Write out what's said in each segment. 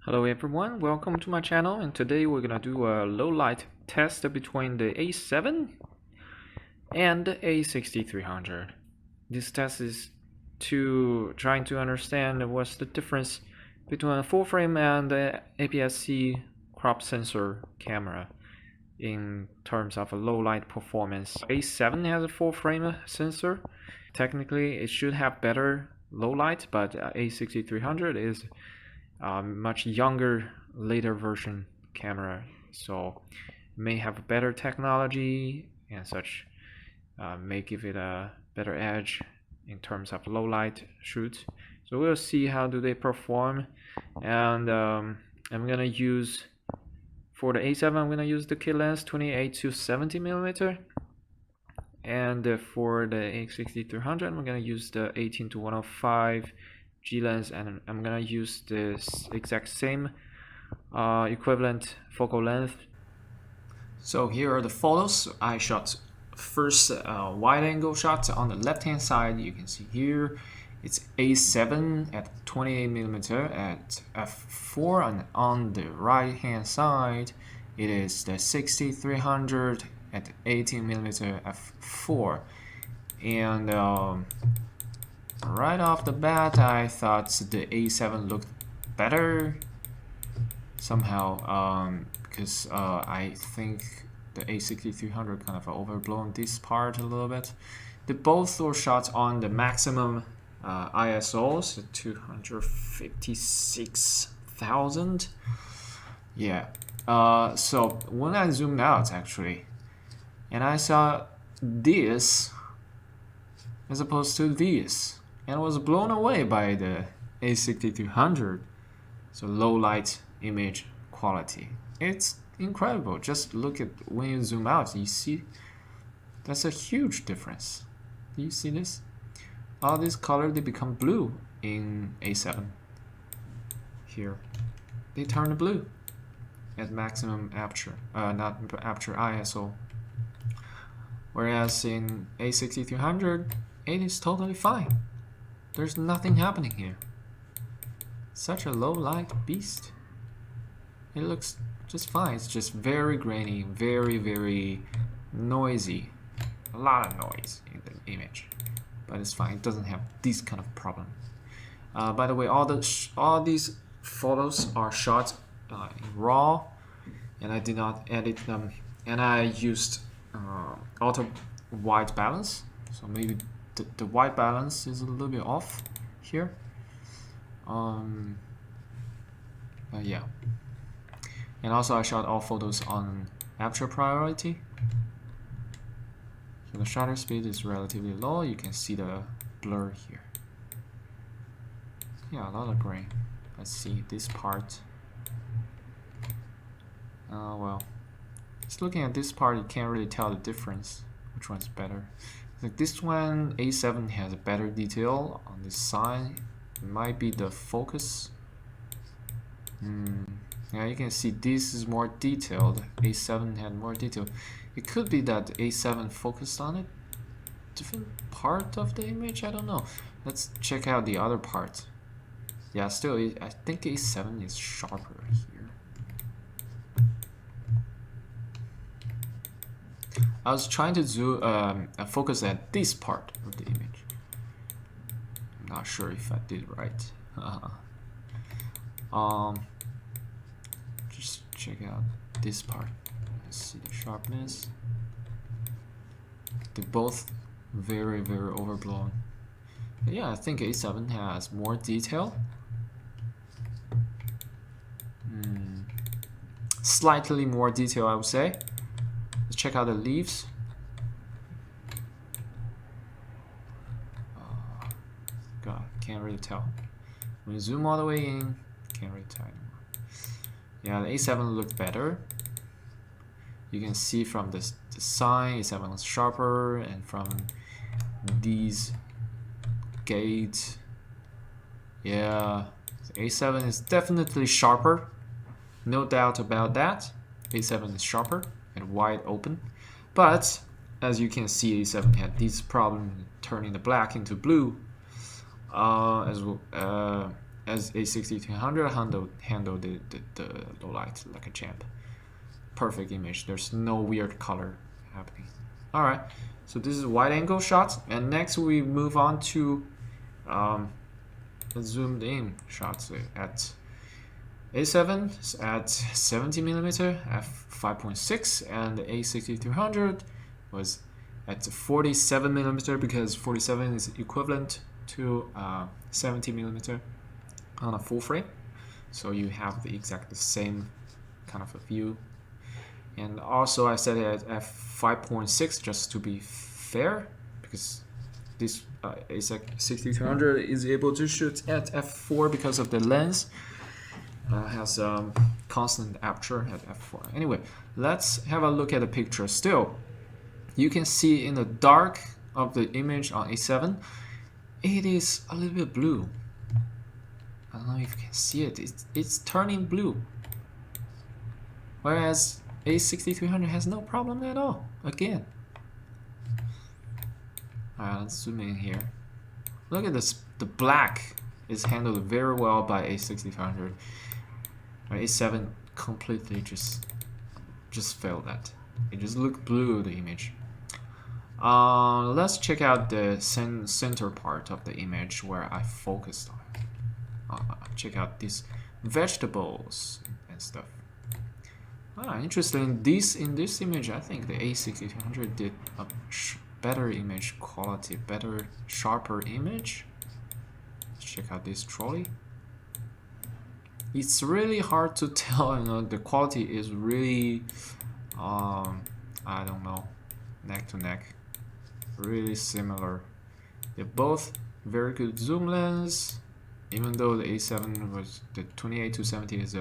Hello everyone, welcome to my channel, and today we're gonna do a low light test between the A7 and the A6300. This test is trying to understand what's the difference between a full frame and the APS-C crop sensor camera in terms of a low light performance. A7 has a full frame sensor. Technically it should have better low light, but A6300 is much younger, later version camera, so may have better technology and such, may give it a better edge in terms of low light shoots. So we'll see how do they perform, and I'm gonna use, for the A7 I'm gonna use the kit lens 28 to 70 millimeter, and for the A6300 I'm gonna use the 18 to 105 G lens, and I'm gonna use this exact same equivalent focal length. So here are the photos I shot. First, wide angle shot on the left hand side. You can see here it's A7 at 28 millimeter at f4, and on the right hand side it is the 6300 at 18 millimeter f4. And right off the bat, I thought the A7 looked better somehow, because I think the A6300 kind of overblown this part a little bit. They both were shot on the maximum ISOs, 256,000. Yeah. So when I zoomed out actually, and I saw this as opposed to this, and was blown away by the A6300. So low light image quality, it's incredible. Just look at when you zoom out, you see that's a huge difference. Do you see this? All this color, they become blue in A7. Here they turn blue at maximum aperture, not aperture, ISO, whereas in A6300 it is totally fine. There's nothing happening here. Such a low light beast. It looks just fine. It's just very grainy, very noisy. A lot of noise in the image, but it's fine. It doesn't have this kind of problem. By the way, all these photos are shot in RAW, and I did not edit them. And I used auto white balance, so maybe the white balance is a little bit off here. But yeah. And also I shot all photos on aperture priority. So the shutter speed is relatively low. You can see the blur here. Yeah, a lot of grain. Let's see this part. Well, just looking at this part, you can't really tell the difference. Which one's better? Like this one, A7 has a better detail on this side. It might be the focus. Yeah, you can see this is more detailed. A7 had more detail. It could be that A7 focused on a different part of the image. I don't know. Let's check out the other part. Yeah, still, I think A7 is sharper here. I was trying to zoom, focus at this part of the image. I'm not sure if I did right. Just check out this part. Let's see the sharpness. They're both very overblown. But yeah, I think A7 has more detail. Slightly more detail, I would say. Let's check out the leaves. God, can't really tell. When you zoom all the way in, can't really tell anymore. Yeah, the A7 looked better. You can see from the sign, A7 was sharper, and from these gates, yeah, A7 is definitely sharper. No doubt about that. A7 is sharper and wide open, but as you can see, A7 had this problem turning the black into blue, as well, as A6300 handle the low light like a champ. Perfect image. There's no weird color happening. All right, so this is wide angle shots, and next we move on to zoomed in shots at A7 is at 70mm f5.6, and the A6300 was at 47mm because 47 is equivalent to 70mm on a full frame. So you have the exact same kind of a view. And also I set it at f5.6 just to be fair, because this A6300 is able to shoot at f4 because of the lens. Has constant aperture at f4. Anyway, let's have a look at the picture. Still, you can see in the dark of the image on A7, it is a little bit blue. I don't know if you can see it. It's turning blue. Whereas A6300 has no problem at all. Again. Alright, let's zoom in here. Look at this. The black is handled very well by A6300. A7 completely just failed that. It just looked blue, the image. Let's check out the center part of the image where I focused on. Check out these vegetables and stuff. Interesting. In this image, I think the A6300 did a better image quality, better, sharper image. Let's check out this trolley. It's really hard to tell, you know, the quality is really, I don't know, neck to neck, really similar. They're both very good zoom lens, even though the A7 was the 28-70 is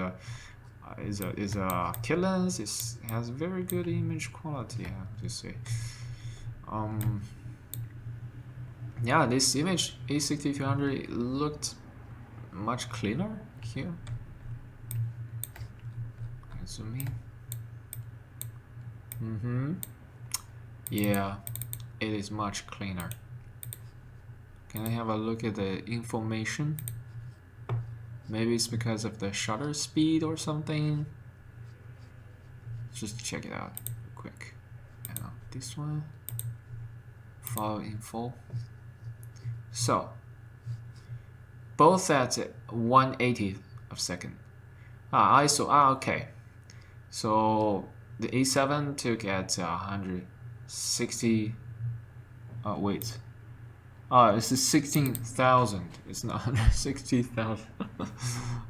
a kit lens. It has very good image quality, I have to say. Yeah, this image A6300 looked much cleaner here. Zoom in. Yeah, it is much cleaner. Can I have a look at the information? Maybe it's because of the shutter speed or something. Let's just check it out real quick. And this one, file info. So both at 1/80th of a second. ISO. Okay. So the A7 took at 160. Wait. It's 16,000. It's not 160,000.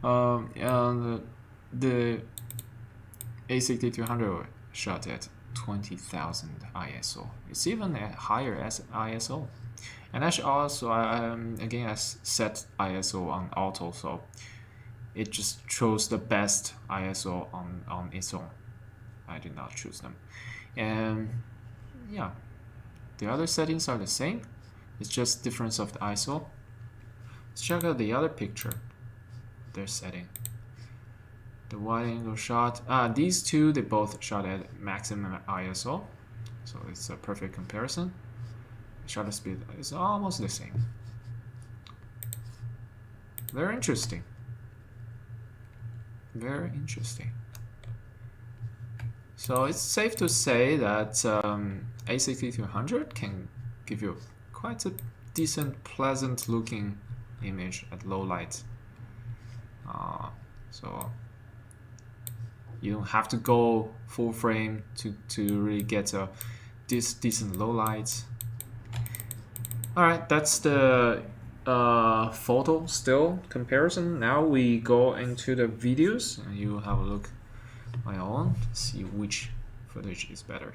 And the A6300 shot at 20,000 ISO. It's even at higher as ISO. And actually, also, again, I set ISO on auto, so it just chose the best ISO on its own. I did not choose them. And yeah, the other settings are the same. It's just difference of the ISO. Let's check out the other picture. Their setting. The wide angle shot. These two, they both shot at maximum ISO. So it's a perfect comparison. Shutter speed is almost the same. Very interesting. Very interesting. So it's safe to say that A6300 can give you quite a decent, pleasant looking image at low light. So you don't have to go full frame to really get a decent low light. Alright, that's the photo still comparison. Now we go into the videos and you have a look on my own to see which footage is better.